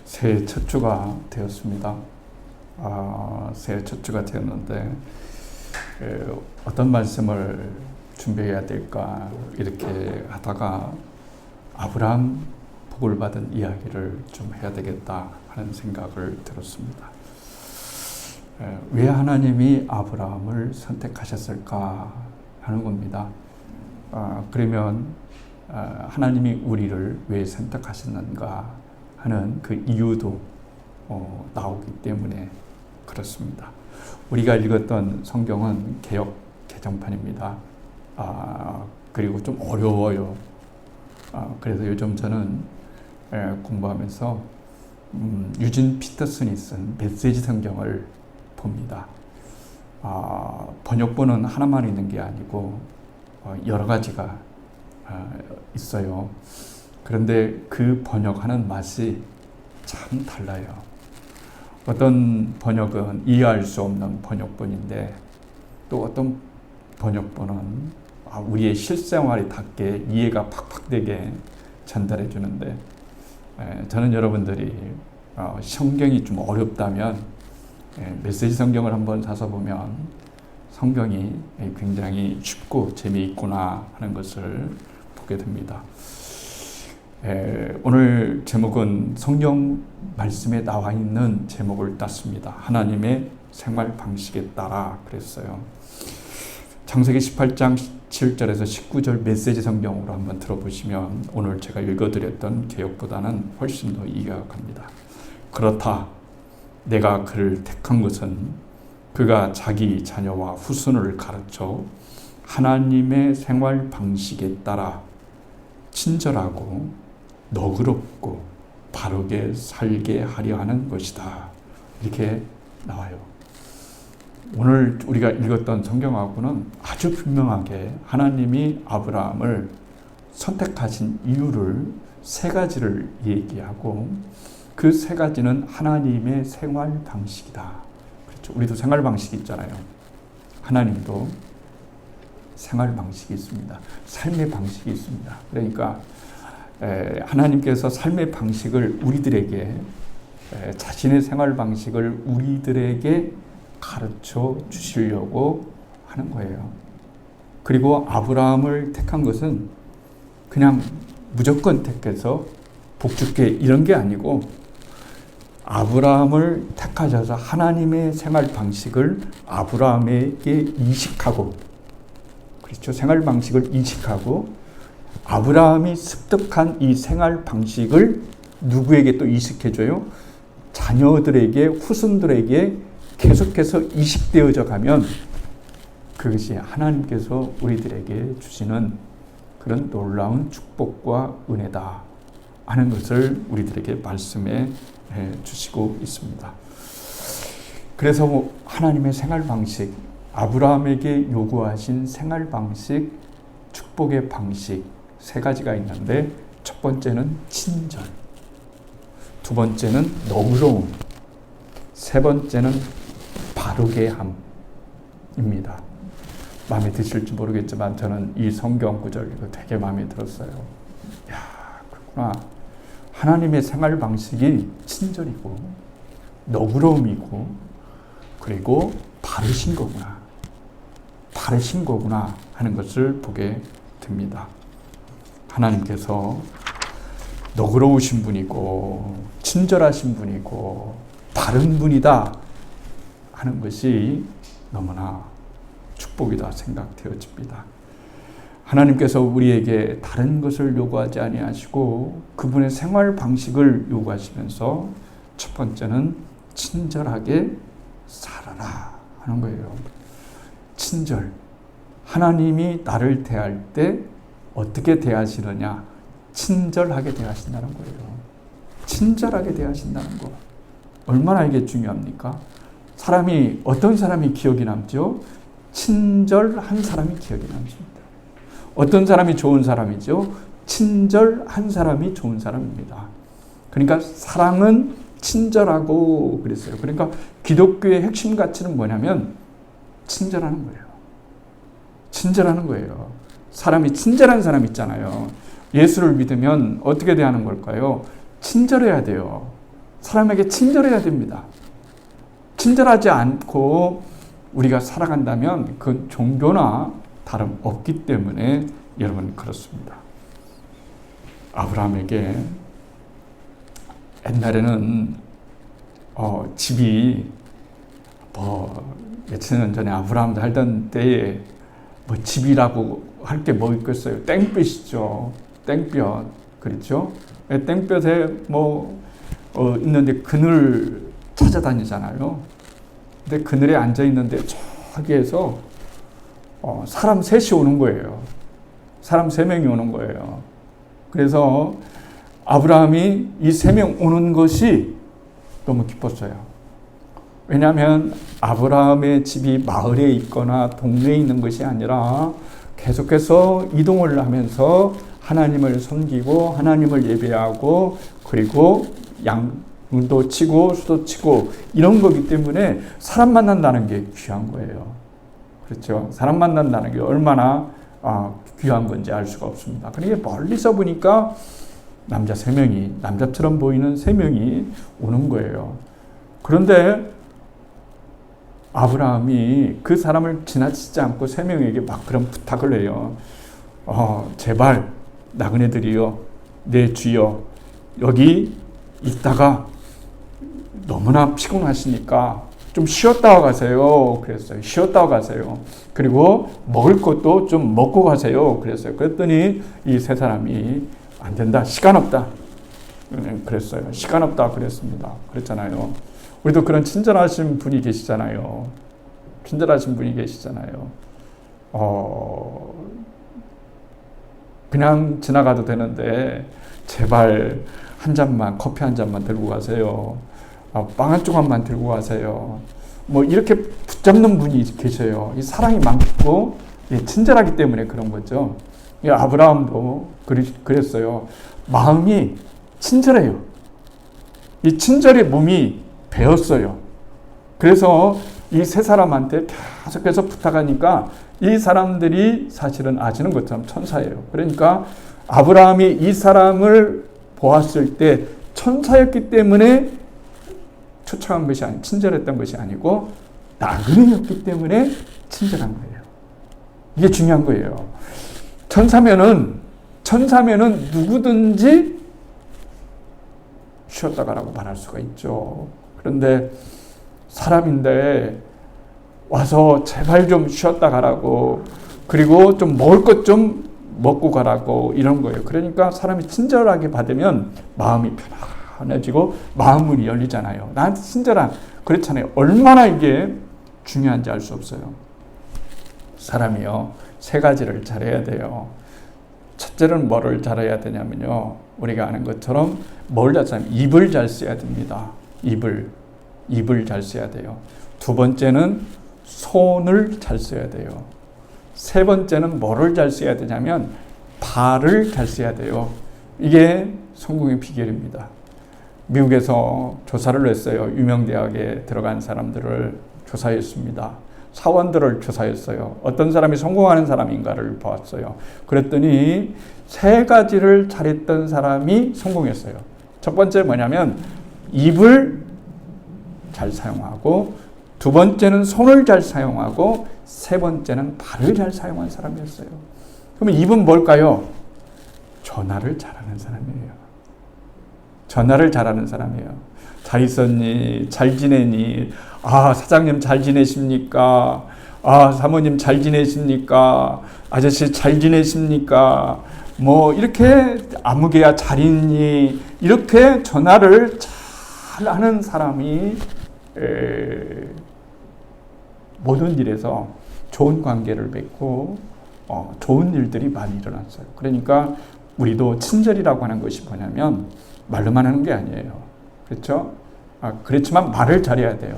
새해 첫 주가 되었습니다. 새해 첫 주가 되었는데 어떤 말씀을 준비해야 될까 이렇게 하다가 아브라함 복을 받은 이야기를 좀 해야 되겠다 하는 생각을 들었습니다. 왜 하나님이 아브라함을 선택하셨을까 하는 겁니다. 그러면 하나님이 우리를 왜 선택하셨는가 하는 그 이유도 나오기 때문에 그렇습니다. 우리가 읽었던 성경은 개역 개정판입니다. 그리고 좀 어려워요. 그래서 요즘 저는 공부하면서 유진 피터슨이 쓴 메시지 성경을 봅니다. 번역본은 하나만 있는 게 아니고 여러 가지가 있어요. 그런데 그 번역하는 맛이 참 달라요. 어떤 번역은 이해할 수 없는 번역본인데 또 어떤 번역본은 우리의 실생활에 닿게 이해가 팍팍 되게 전달해 주는데 저는 여러분들이 성경이 좀 어렵다면 메시지 성경을 한번 사서 보면 성경이 굉장히 쉽고 재미있구나 하는 것을 보게 됩니다. 오늘 제목은 성경 말씀에 나와 있는 제목을 땄습니다. 하나님의 생활 방식에 따라 그랬어요. 창세기 18장 7절에서 19절 메시지 성경으로 한번 들어보시면 오늘 제가 읽어드렸던 개역보다는 훨씬 더 이해가 갑니다. 그렇다. 내가 그를 택한 것은 그가 자기 자녀와 후손을 가르쳐 하나님의 생활 방식에 따라 친절하고 너그럽고 바르게 살게 하려 하는 것이다. 이렇게 나와요. 오늘 우리가 읽었던 성경하고는 아주 분명하게 하나님이 아브라함을 선택하신 이유를 세 가지를 얘기하고 그 세 가지는 하나님의 생활 방식이다. 그렇죠. 우리도 생활 방식이 있잖아요. 하나님도 생활 방식이 있습니다. 삶의 방식이 있습니다. 그러니까 하나님께서 삶의 방식을 우리들에게 자신의 생활 방식을 우리들에게 가르쳐 주시려고 하는 거예요. 그리고 아브라함을 택한 것은 그냥 무조건 택해서 복 줄게 이런 게 아니고 아브라함을 택하셔서 하나님의 생활 방식을 아브라함에게 이식하고 그렇죠. 생활 방식을 이식하고 아브라함이 습득한 이 생활 방식을 누구에게 또 이식해줘요? 자녀들에게, 후손들에게 계속해서 이식되어져 가면 그것이 하나님께서 우리들에게 주시는 그런 놀라운 축복과 은혜다 하는 것을 우리들에게 말씀해 주시고 있습니다. 그래서 하나님의 생활 방식, 아브라함에게 요구하신 생활 방식, 축복의 방식 세 가지가 있는데 첫 번째는 친절, 두 번째는 너그러움, 세 번째는 바르게 함입니다. 마음에 드실지 모르겠지만 저는 이 성경 구절 이거 되게 마음에 들었어요. 야, 그렇구나. 하나님의 생활 방식이 친절이고 너그러움이고 그리고 바르신 거구나. 바르신 거구나 하는 것을 보게 됩니다. 하나님께서 너그러우신 분이고 친절하신 분이고 바른 분이다 하는 것이 너무나 축복이다 생각되어집니다. 하나님께서 우리에게 다른 것을 요구하지 아니하시고 그분의 생활 방식을 요구하시면서 첫 번째는 친절하게 살아라 하는 거예요. 친절. 하나님이 나를 대할 때 어떻게 대하시느냐? 친절하게 대하신다는 거예요. 친절하게 대하신다는 거. 얼마나 이게 중요합니까? 어떤 사람이 기억이 남죠? 친절한 사람이 기억이 남습니다. 어떤 사람이 좋은 사람이죠? 친절한 사람이 좋은 사람입니다. 그러니까 사랑은 친절하고 그랬어요. 그러니까 기독교의 핵심 가치는 뭐냐면 친절하는 거예요. 친절하는 거예요. 사람이 친절한 사람 있잖아요. 예수를 믿으면 어떻게 대하는 걸까요? 친절해야 돼요. 사람에게 친절해야 됩니다. 친절하지 않고 우리가 살아간다면 그건 종교나 다름없기 때문에 여러분 그렇습니다. 아브라함에게 옛날에는 집이 몇천 년 전에 아브라함도 살던 때에 집이라고 할 게 뭐 있겠어요? 땡볕이죠. 땡볕. 그렇죠? 땡볕에 있는데 그늘 찾아다니잖아요. 근데 그늘에 앉아 있는데 저기에서 사람 셋이 오는 거예요. 사람 3명이 오는 거예요. 그래서 아브라함이 이 3명 오는 것이 너무 기뻤어요. 왜냐하면 아브라함의 집이 마을에 있거나 동네에 있는 것이 아니라 계속해서 이동을 하면서 하나님을 섬기고 하나님을 예배하고 그리고 양도 치고 수도 치고 이런 거기 때문에 사람 만난다는 게 귀한 거예요. 그렇죠? 사람 만난다는 게 얼마나 귀한 건지 알 수가 없습니다. 그러니까 멀리서 보니까 남자 3명이, 남자처럼 보이는 3명이 오는 거예요. 그런데 아브라함이 그 사람을 지나치지 않고 3명에게 막 그런 부탁을 해요. 제발 나그네들이여, 내 주여, 여기 있다가 너무나 피곤하시니까 좀 쉬었다 가세요. 그랬어요. 쉬었다 가세요. 그리고 먹을 것도 좀 먹고 가세요. 그랬어요. 그랬더니 이 3사람이 안 된다. 시간 없다. 그랬어요. 시간 없다. 그랬습니다. 그랬잖아요. 우리도 그런 친절하신 분이 계시잖아요. 친절하신 분이 계시잖아요. 그냥 지나가도 되는데 제발 한 잔만, 커피 한 잔만 들고 가세요. 빵 한 조각만 들고 가세요. 이렇게 붙잡는 분이 계셔요. 이 사랑이 많고 친절하기 때문에 그런 거죠. 아브라함도 그랬어요. 마음이 친절해요. 이 친절의 몸이 배었어요. 그래서 이 3사람한테 계속해서 부탁하니까 이 사람들이 사실은 아시는 것처럼 천사예요. 그러니까 아브라함이 이 사람을 보았을 때 천사였기 때문에 초청한 것이 아니고 친절했던 것이 아니고 나그네였기 때문에 친절한 거예요. 이게 중요한 거예요. 천사면은 누구든지 쉬었다 가라고 말할 수가 있죠. 그런데 사람인데 와서 제발 좀 쉬었다 가라고, 그리고 좀 먹을 것 좀 먹고 가라고, 이런 거예요. 그러니까 사람이 친절하게 받으면 마음이 편해지고 마음문이 열리잖아요. 나한테 친절한, 그렇잖아요. 얼마나 이게 중요한지 알 수 없어요. 사람이요, 3가지를 잘해야 돼요. 첫째는 뭐를 잘해야 되냐면요, 우리가 아는 것처럼 뭘 잘 쓰냐면 입을 잘 써야 됩니다. 입을 잘 써야 돼요. 2번째는 손을 잘 써야 돼요. 3번째는 뭐를 잘 써야 되냐면 발을 잘 써야 돼요. 이게 성공의 비결입니다. 미국에서 조사를 했어요. 유명 대학에 들어간 사람들을 조사했습니다. 사원들을 조사했어요. 어떤 사람이 성공하는 사람인가를 보았어요. 그랬더니 3가지를 잘했던 사람이 성공했어요. 첫 번째 뭐냐면 입을 잘 사용하고, 2번째는 손을 잘 사용하고, 3번째는 발을 잘 사용한 사람이었어요. 그러면 입은 뭘까요? 전화를 잘하는 사람이에요. 전화를 잘하는 사람이에요. 잘 있었니? 잘 지내니? 사장님 잘 지내십니까? 사모님 잘 지내십니까? 아저씨 잘 지내십니까? 이렇게 아무개야 잘 있니? 이렇게 전화를 잘 하는 사람이 모든 일에서 좋은 관계를 맺고 좋은 일들이 많이 일어났어요. 그러니까 우리도 친절이라고 하는 것이 뭐냐면 말로만 하는 게 아니에요. 그렇죠? 그렇지만 말을 잘해야 돼요.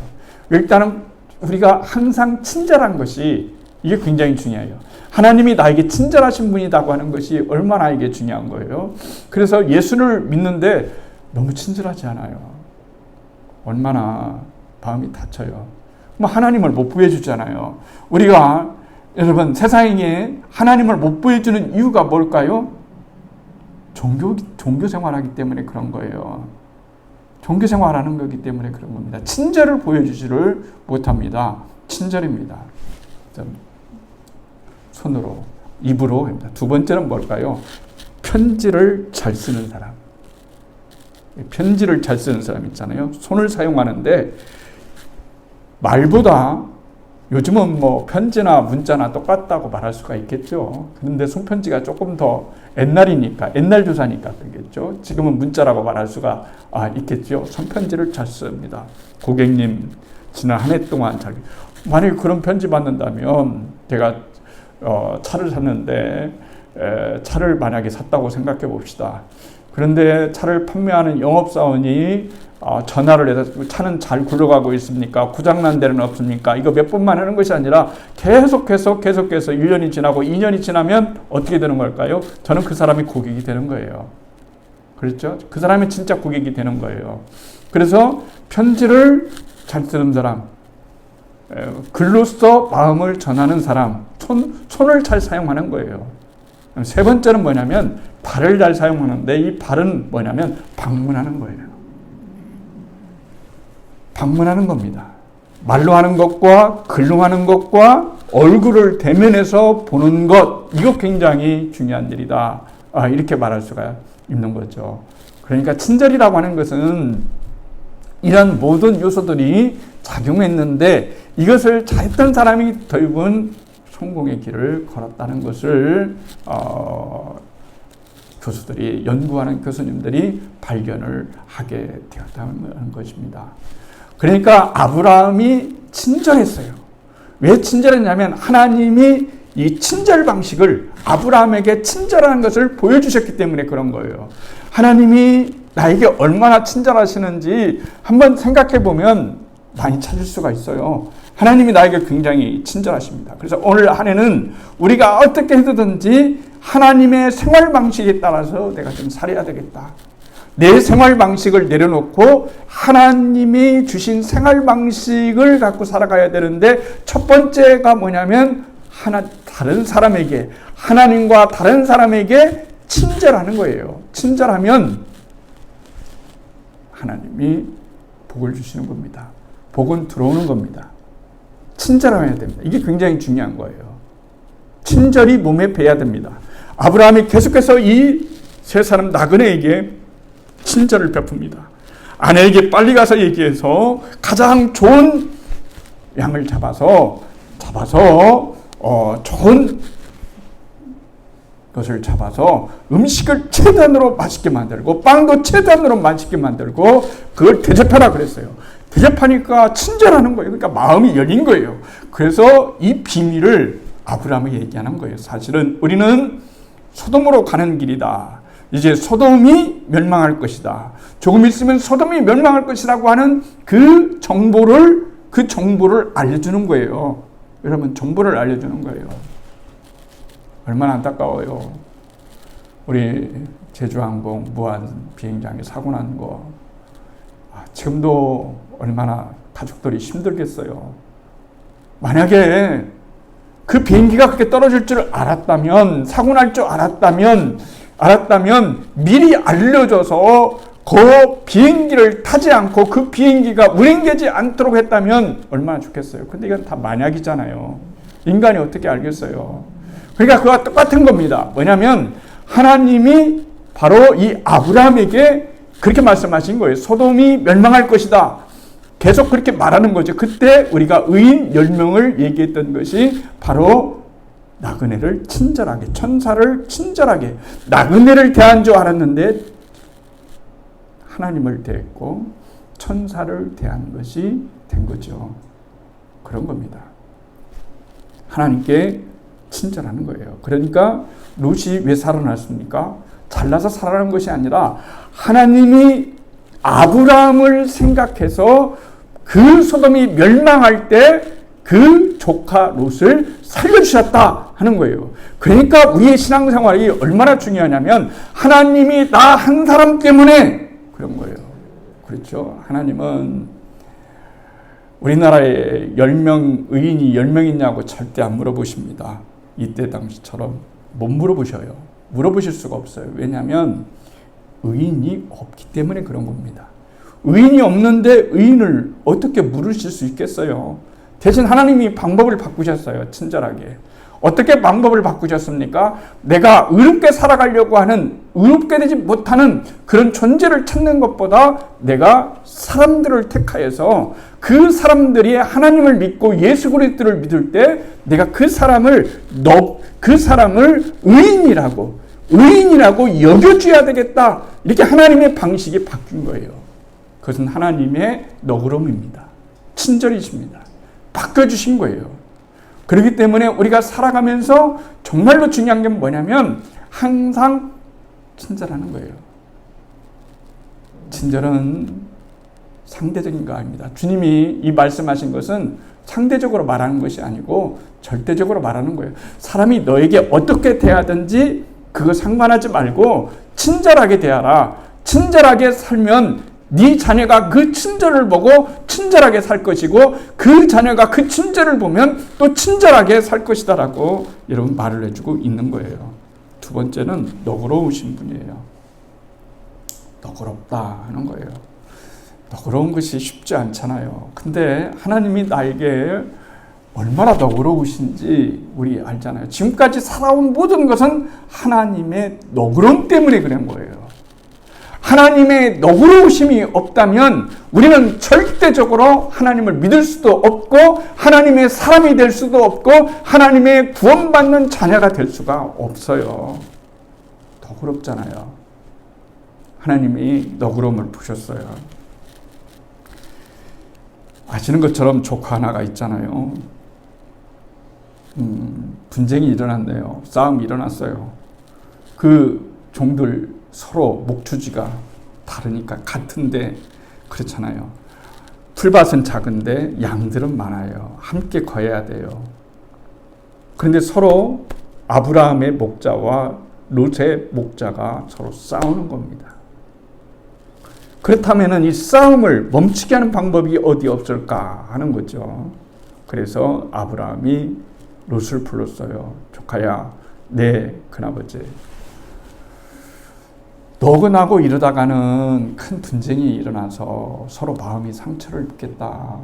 일단은 우리가 항상 친절한 것이 이게 굉장히 중요해요. 하나님이 나에게 친절하신 분이라고 하는 것이 얼마나 이게 중요한 거예요. 그래서 예수를 믿는데 너무 친절하지 않아요. 얼마나 마음이 다쳐요. 하나님을 못 보여주잖아요. 우리가 여러분 세상에 하나님을 못 보여주는 이유가 뭘까요? 종교 생활하기 때문에 그런 거예요. 종교생활하는 거기 때문에 그런 겁니다. 친절을 보여주지를 못합니다. 친절입니다. 손으로, 입으로 합니다. 두 번째는 뭘까요? 편지를 잘 쓰는 사람. 편지를 잘 쓰는 사람 있잖아요. 손을 사용하는데 말보다 요즘은 뭐 편지나 문자나 똑같다고 말할 수가 있겠죠. 그런데 손편지가 조금 더 옛날이니까, 옛날 조사니까 그러겠죠. 지금은 문자라고 말할 수가 있겠죠. 손편지를 잘 씁니다. 고객님, 지난 한 해 동안 만약에 그런 편지 받는다면, 제가 차를 샀는데, 차를 만약에 샀다고 생각해 봅시다. 그런데 차를 판매하는 영업사원이 전화를 해서 차는 잘 굴러가고 있습니까? 고장난 데는 없습니까? 이거 몇 번만 하는 것이 아니라 계속해서 1년이 지나고 2년이 지나면 어떻게 되는 걸까요? 저는 그 사람이 고객이 되는 거예요. 그렇죠? 그 사람이 진짜 고객이 되는 거예요. 그래서 편지를 잘 쓰는 사람, 글로써 마음을 전하는 사람, 손을 잘 사용하는 거예요. 세 번째는 뭐냐면 발을 잘 사용하는데, 이 발은 뭐냐면 방문하는 거예요. 방문하는 겁니다. 말로 하는 것과 글로 하는 것과 얼굴을 대면해서 보는 것, 이거 굉장히 중요한 일이다. 이렇게 말할 수가 있는 거죠. 그러니까 친절이라고 하는 것은 이런 모든 요소들이 작용했는데, 이것을 잘했던 사람이 대부분 성공의 길을 걸었다는 것을 교수들이, 연구하는 교수님들이 발견을 하게 되었다는 것입니다. 그러니까 아브라함이 친절했어요. 왜 친절했냐면 하나님이 이 친절 방식을, 아브라함에게 친절한 것을 보여주셨기 때문에 그런 거예요. 하나님이 나에게 얼마나 친절하시는지 한번 생각해 보면 많이 찾을 수가 있어요. 하나님이 나에게 굉장히 친절하십니다. 그래서 오늘 한 해는 우리가 어떻게 해서든지 하나님의 생활 방식에 따라서 내가 좀 살아야 되겠다. 내 생활 방식을 내려놓고 하나님이 주신 생활 방식을 갖고 살아가야 되는데, 첫 번째가 뭐냐면 다른 사람에게, 하나님과 다른 사람에게 친절하는 거예요. 친절하면 하나님이 복을 주시는 겁니다. 복은 들어오는 겁니다. 친절해야 됩니다. 이게 굉장히 중요한 거예요. 친절이 몸에 배야 됩니다. 아브라함이 계속해서 이 세 사람 나그네에게 친절을 베풉니다. 아내에게 빨리 가서 얘기해서 가장 좋은 양을 잡아서 좋은 것을 잡아서 음식을 최단으로 맛있게 만들고 빵도 최단으로 맛있게 만들고 그걸 대접하라 그랬어요. 대접하니까 친절하는 거예요. 그러니까 마음이 열린 거예요. 그래서 이 비밀을 아브라함에게 얘기하는 거예요. 사실은 우리는 소돔으로 가는 길이다. 이제 소돔이 멸망할 것이다. 조금 있으면 소돔이 멸망할 것이라고 하는 그 정보를 알려주는 거예요. 여러분, 정보를 알려주는 거예요. 얼마나 안타까워요. 우리 제주항공 무한 비행장에 사고 난 거. 지금도 얼마나 가족들이 힘들겠어요. 만약에 그 비행기가 그렇게 떨어질 줄 알았다면, 사고 날 줄 알았다면 미리 알려줘서 그 비행기를 타지 않고 그 비행기가 운행되지 않도록 했다면 얼마나 좋겠어요. 근데 이건 다 만약이잖아요. 인간이 어떻게 알겠어요. 그러니까 그와 똑같은 겁니다. 뭐냐면 하나님이 바로 이 아브라함에게 그렇게 말씀하신 거예요. 소돔이 멸망할 것이다. 계속 그렇게 말하는 거죠. 그때 우리가 의인 10명을 얘기했던 것이 바로 나그네를 친절하게, 천사를 친절하게, 나그네를 대한 줄 알았는데 하나님을 대했고 천사를 대한 것이 된 거죠. 그런 겁니다. 하나님께 친절하는 거예요. 그러니까 롯이 왜 살아났습니까? 잘나서 살아난 것이 아니라 하나님이 아브라함을 생각해서 그 소돔이 멸망할 때 그 조카 롯을 살려주셨다 하는 거예요. 그러니까 우리의 신앙생활이 얼마나 중요하냐면 하나님이 나 한 사람 때문에 그런 거예요. 그렇죠? 하나님은 우리나라에 10명, 의인이 10명 있냐고 절대 안 물어보십니다. 이때 당시처럼 못 물어보셔요. 물어보실 수가 없어요. 왜냐하면 의인이 없기 때문에 그런 겁니다. 의인이 없는데 의인을 어떻게 물으실 수 있겠어요? 대신 하나님이 방법을 바꾸셨어요. 친절하게. 어떻게 방법을 바꾸셨습니까? 내가 의롭게 살아가려고 하는, 의롭게 되지 못하는 그런 존재를 찾는 것보다 내가 사람들을 택하여서 그 사람들이 하나님을 믿고 예수 그리스도를 믿을 때 내가 그 사람을 의인이라고 여겨줘야 되겠다. 이렇게 하나님의 방식이 바뀐 거예요. 그것은 하나님의 너그러움입니다. 친절이십니다. 바꿔주신 거예요. 그렇기 때문에 우리가 살아가면서 정말로 중요한 게 뭐냐면 항상 친절하는 거예요. 친절은 상대적인 거 아닙니다. 주님이 이 말씀하신 것은 상대적으로 말하는 것이 아니고 절대적으로 말하는 거예요. 사람이 너에게 어떻게 대하든지 그거 상관하지 말고 친절하게 대하라. 친절하게 살면 네 자녀가 그 친절을 보고 친절하게 살 것이고 그 자녀가 그 친절을 보면 또 친절하게 살 것이다라고 여러분 말을 해주고 있는 거예요. 두 번째는 너그러우신 분이에요. 너그럽다 하는 거예요. 너그러운 것이 쉽지 않잖아요. 근데 하나님이 나에게 얼마나 너그러우신지 우리 알잖아요. 지금까지 살아온 모든 것은 하나님의 너그러움 때문에 그런 거예요. 하나님의 너그러우심이 없다면 우리는 절대적으로 하나님을 믿을 수도 없고 하나님의 사람이 될 수도 없고 하나님의 구원받는 자녀가 될 수가 없어요. 너그럽잖아요. 하나님이 너그러움을 보셨어요. 아시는 것처럼 조카 하나가 있잖아요. 분쟁이 일어났네요. 싸움이 일어났어요. 그 종들 서로 목주지가 다르니까 같은데 그렇잖아요. 풀밭은 작은데 양들은 많아요. 함께 거해야 돼요. 그런데 서로 아브라함의 목자와 롯의 목자가 서로 싸우는 겁니다. 그렇다면 이 싸움을 멈추게 하는 방법이 어디 없을까 하는 거죠. 그래서 아브라함이 롯을 불렀어요. 조카야, 내 큰아버지. 너고 나고 이러다가는 큰 분쟁이 일어나서 서로 마음이 상처를 입겠다.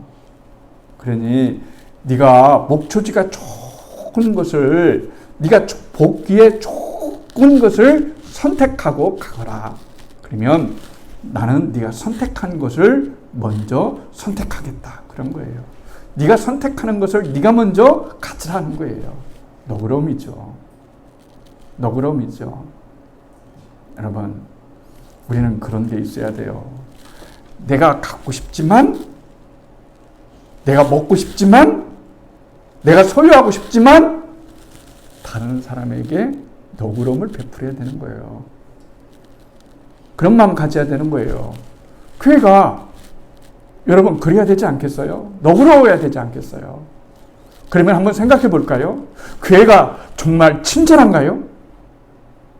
그러니 네가 목초지가 좁은 것을 네가 복귀에 좁은 것을 선택하고 가거라. 그러면 나는 네가 선택한 것을 먼저 선택하겠다. 그런 거예요. 네가 선택하는 것을 네가 먼저 가지라는 거예요. 너그러움이죠. 너그러움이죠. 여러분, 우리는 그런 게 있어야 돼요. 내가 갖고 싶지만, 내가 먹고 싶지만, 내가 소유하고 싶지만 다른 사람에게 너그러움을 베풀어야 되는 거예요. 그런 마음 가져야 되는 거예요. 교회가 여러분 그래야 되지 않겠어요? 너그러워야 되지 않겠어요? 그러면 한번 생각해 볼까요? 교회가 정말 친절한가요?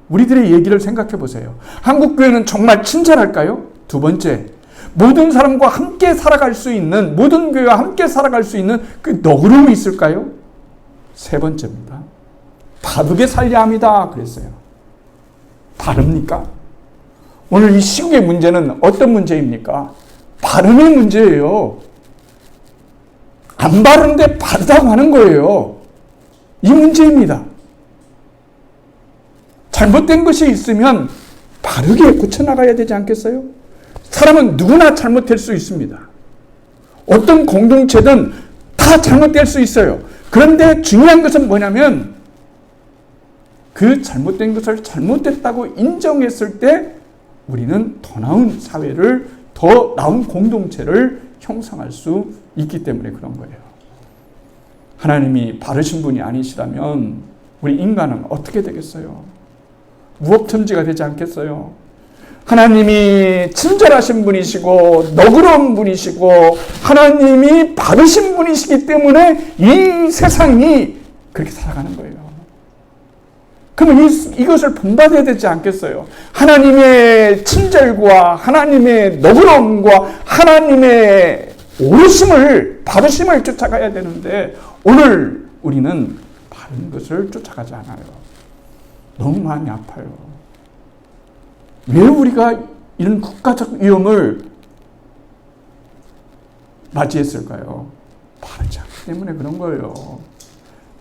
우리들의 얘기를 생각해 보세요. 한국 교회는 정말 친절할까요? 두 번째, 모든 사람과 함께 살아갈 수 있는, 모든 교회와 함께 살아갈 수 있는 그 너그러움이 있을까요? 세 번째입니다. 바르게 살려야 합니다. 그랬어요. 바릅니까? 오늘 이 시국의 문제는 어떤 문제입니까? 바름의 문제예요. 안 바르는데 바르다고 하는 거예요. 이 문제입니다. 잘못된 것이 있으면 바르게 고쳐나가야 되지 않겠어요? 사람은 누구나 잘못될 수 있습니다. 어떤 공동체든 다 잘못될 수 있어요. 그런데 중요한 것은 뭐냐면 그 잘못된 것을 잘못됐다고 인정했을 때 우리는 더 나은 사회를, 더 나은 공동체를 형성할 수 있기 때문에 그런 거예요. 하나님이 바르신 분이 아니시라면 우리 인간은 어떻게 되겠어요? 무법천지가 되지 않겠어요? 하나님이 친절하신 분이시고 너그러운 분이시고 하나님이 바르신 분이시기 때문에 이 세상이 그렇게 살아가는 거예요. 그러면 이것을 본받아야 되지 않겠어요? 하나님의 친절과 하나님의 너그러움과 하나님의 오르심을, 바르심을 쫓아가야 되는데 오늘 우리는 바른 것을 쫓아가지 않아요. 너무 마음이 아파요. 왜 우리가 이런 국가적 위험을 맞이했을까요? 바르지 않기 때문에 그런 거예요.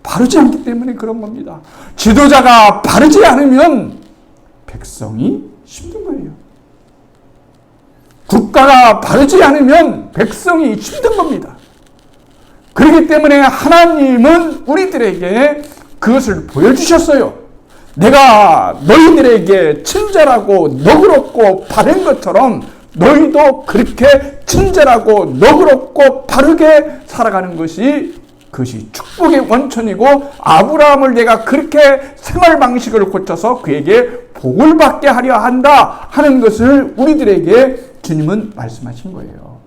바르지 않기 때문에 그런 겁니다. 지도자가 바르지 않으면 백성이 힘든 거예요. 국가가 바르지 않으면 백성이 힘든 겁니다. 그렇기 때문에 하나님은 우리들에게 그것을 보여주셨어요. 내가 너희들에게 친절하고 너그럽고 바른 것처럼 너희도 그렇게 친절하고 너그럽고 바르게 살아가는 것이 그것이 축복의 원천이고 아브라함을 내가 그렇게 생활 방식을 고쳐서 그에게 복을 받게 하려 한다 하는 것을 우리들에게 주님은 말씀하신 거예요.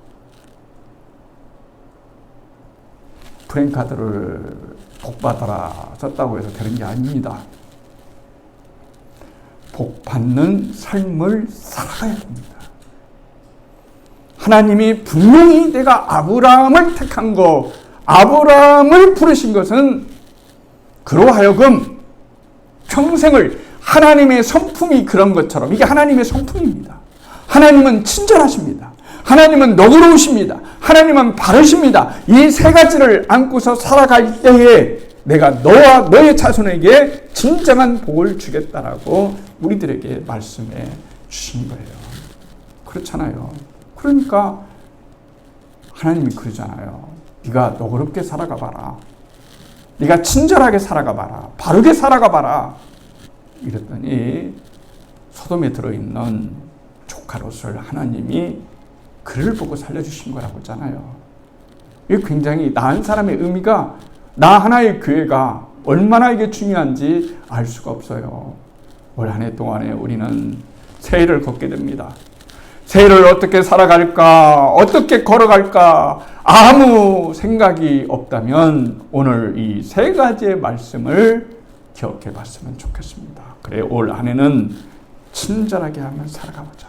프랜카드를 복받아라 썼다고 해서 되는 게 아닙니다. 복받는 삶을 살아가야 됩니다. 하나님이 분명히 내가 아브라함을 택한 거, 아브라함을 부르신 것은 그로 하여금 평생을 하나님의 성품이 그런 것처럼, 이게 하나님의 성품입니다. 하나님은 친절하십니다. 하나님은 너그러우십니다. 하나님은 바르십니다. 이 세 가지를 안고서 살아갈 때에 내가 너와 너의 자손에게 진정한 복을 주겠다라고 우리들에게 말씀해 주신 거예요. 그렇잖아요. 그러니까 하나님이 그러잖아요. 네가 너그럽게 살아가 봐라. 네가 친절하게 살아가 봐라. 바르게 살아가 봐라. 이랬더니 소돔에 들어있는 조카 롯을 하나님이 그를 보고 살려주신 거라고 하잖아요. 이게 굉장히 나은 사람의 의미가, 나 하나의 교회가 얼마나 이게 중요한지 알 수가 없어요. 올 한 해 동안에 우리는 새해를 걷게 됩니다. 새해를 어떻게 살아갈까, 어떻게 걸어갈까 아무 생각이 없다면 오늘 이 세 가지의 말씀을 기억해 봤으면 좋겠습니다. 그래, 올 한 해는 친절하게 하며 살아가보자.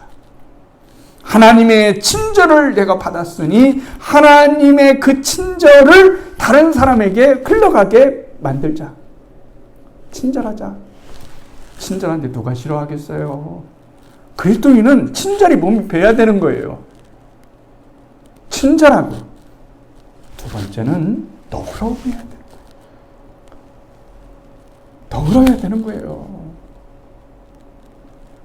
하나님의 친절을 내가 받았으니 하나님의 그 친절을 다른 사람에게 흘러가게 만들자. 친절하자. 친절한데 누가 싫어하겠어요? 그리스도인은 친절이 몸이 배야 되는 거예요. 친절하고, 두 번째는 너그러워야 되는 거예요. 너그러워야 되는 거예요.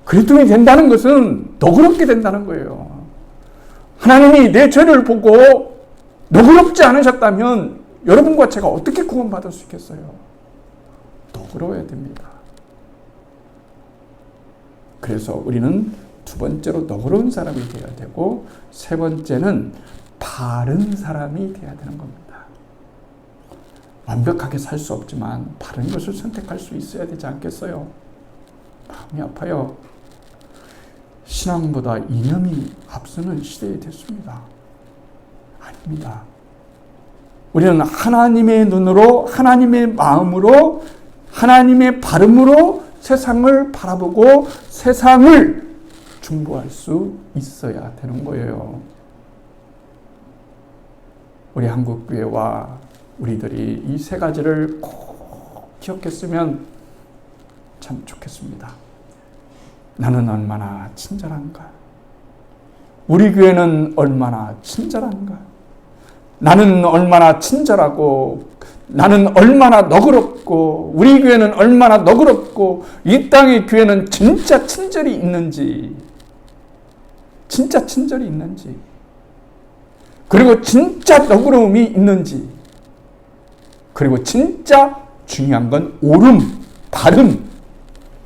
그리스도인이 된다는 것은 너그럽게 된다는 거예요. 하나님이 내 죄를 보고 너그럽지 않으셨다면 여러분과 제가 어떻게 구원받을 수 있겠어요? 너그러워야 됩니다. 그래서 우리는 두 번째로 너그러운 사람이 되어야 되고, 세 번째는 바른 사람이 되어야 되는 겁니다. 완벽하게 살 수 없지만 바른 것을 선택할 수 있어야 되지 않겠어요? 마음이 아파요. 신앙보다 이념이 앞서는 시대에 됐습니다. 아닙니다. 우리는 하나님의 눈으로, 하나님의 마음으로, 하나님의 발음으로 세상을 바라보고 세상을 중보할 수 있어야 되는 거예요. 우리 한국교회와 우리들이 이 세 가지를 꼭 기억했으면 참 좋겠습니다. 나는 얼마나 친절한가? 우리 교회는 얼마나 친절한가? 나는 얼마나 친절하고, 나는 얼마나 너그럽고, 우리 교회는 얼마나 너그럽고, 이 땅의 교회는 진짜 친절이 있는지, 진짜 친절이 있는지, 그리고 진짜 너그러움이 있는지, 그리고 진짜 중요한 건 옳음, 바름.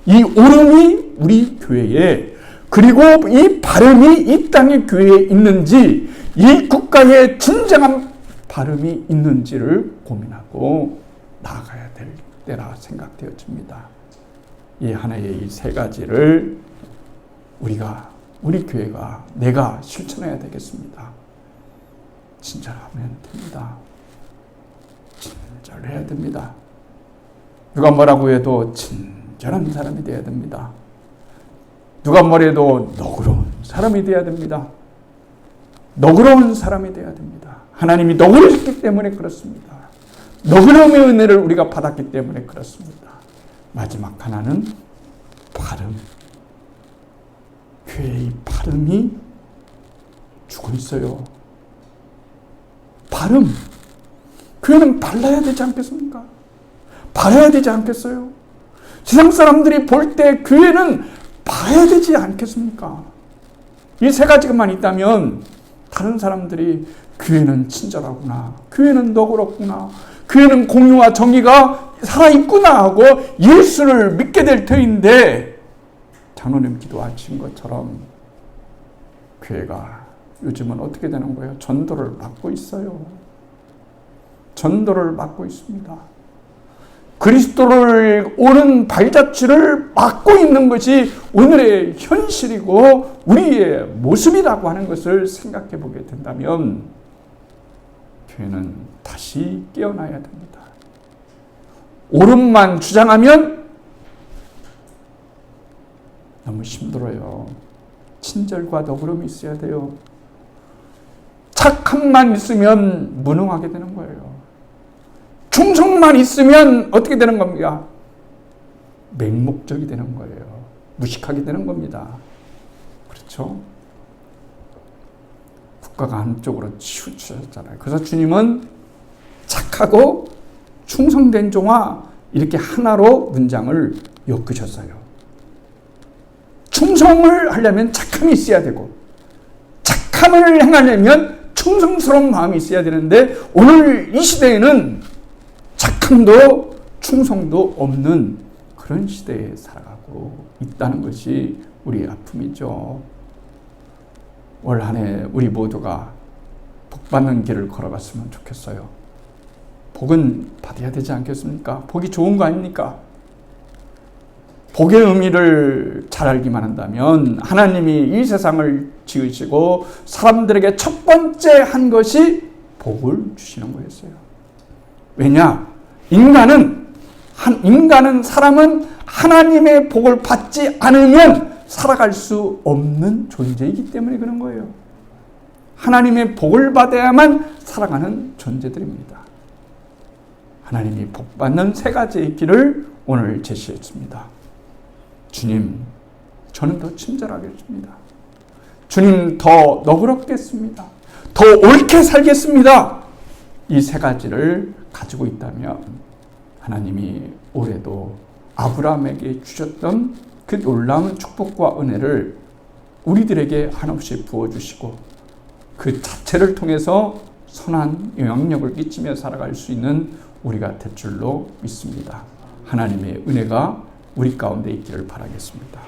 이 옳음이 우리 교회에, 그리고 이 바름이 이 땅의 교회에 있는지, 이 국가에 진정한 바름이 있는지를 고민하고 나아가야 될 때라 생각되어집니다. 이 하나의 이 세 가지를 우리 교회가, 내가 실천해야 되겠습니다. 친절하면 됩니다. 친절해야 됩니다. 누가 뭐라고 해도 친절한 사람이 되어야 됩니다. 누가 뭐래도 너그러운 사람이 되어야 됩니다. 너그러운 사람이 되어야 됩니다. 하나님이 너그러셨기 때문에 그렇습니다. 너그러움의 은혜를 우리가 받았기 때문에 그렇습니다. 마지막 하나는 발음. 교회의 발음이 죽어 있어요. 발음, 교회는 발라야 되지 않겠습니까? 바라야 되지 않겠어요? 세상 사람들이 볼 때 교회는 봐야 되지 않겠습니까? 이 세 가지만 있다면 다른 사람들이 교회는 친절하구나, 교회는 너그럽구나, 교회는 공의와 정의가 살아있구나 하고 예수를 믿게 될 터인데, 장로님 기도하신 것처럼 교회가 요즘은 어떻게 되는 거예요? 전도를 막고 있어요. 전도를 막고 있습니다. 그리스도를 오는 발자취를 막고 있는 것이 오늘의 현실이고 우리의 모습이라고 하는 것을 생각해 보게 된다면 교회는 다시 깨어나야 됩니다. 옳음만 주장하면 너무 힘들어요. 친절과 너그러움이 있어야 돼요. 착함만 있으면 무능하게 되는 거예요. 충성만 있으면 어떻게 되는 겁니까? 맹목적이 되는 거예요. 무식하게 되는 겁니다. 그렇죠? 국가가 한쪽으로 치우쳐졌잖아요. 그래서 주님은 착하고 충성된 종아 이렇게 하나로 문장을 엮으셨어요. 충성을 하려면 착함이 있어야 되고 착함을 행하려면 충성스러운 마음이 있어야 되는데 오늘 이 시대에는 착함도 충성도 없는 그런 시대에 살아가고 있다는 것이 우리의 아픔이죠. 올 한 해 우리 모두가 복받는 길을 걸어갔으면 좋겠어요. 복은 받아야 되지 않겠습니까? 복이 좋은 거 아닙니까? 복의 의미를 잘 알기만 한다면 하나님이 이 세상을 지으시고 사람들에게 첫 번째 한 것이 복을 주시는 거였어요. 왜냐? 사람은 하나님의 복을 받지 않으면 살아갈 수 없는 존재이기 때문에 그런 거예요. 하나님의 복을 받아야만 살아가는 존재들입니다. 하나님이 복받는 세 가지의 길을 오늘 제시했습니다. 주님, 저는 더 친절하겠습니다. 주님, 더 너그럽겠습니다. 더 옳게 살겠습니다. 이 세 가지를 가지고 있다면 하나님이 올해도 아브라함에게 주셨던 그 놀라운 축복과 은혜를 우리들에게 한없이 부어주시고 그 자체를 통해서 선한 영향력을 끼치며 살아갈 수 있는 우리가 될 줄로 믿습니다. 하나님의 은혜가 우리 가운데 있기를 바라겠습니다.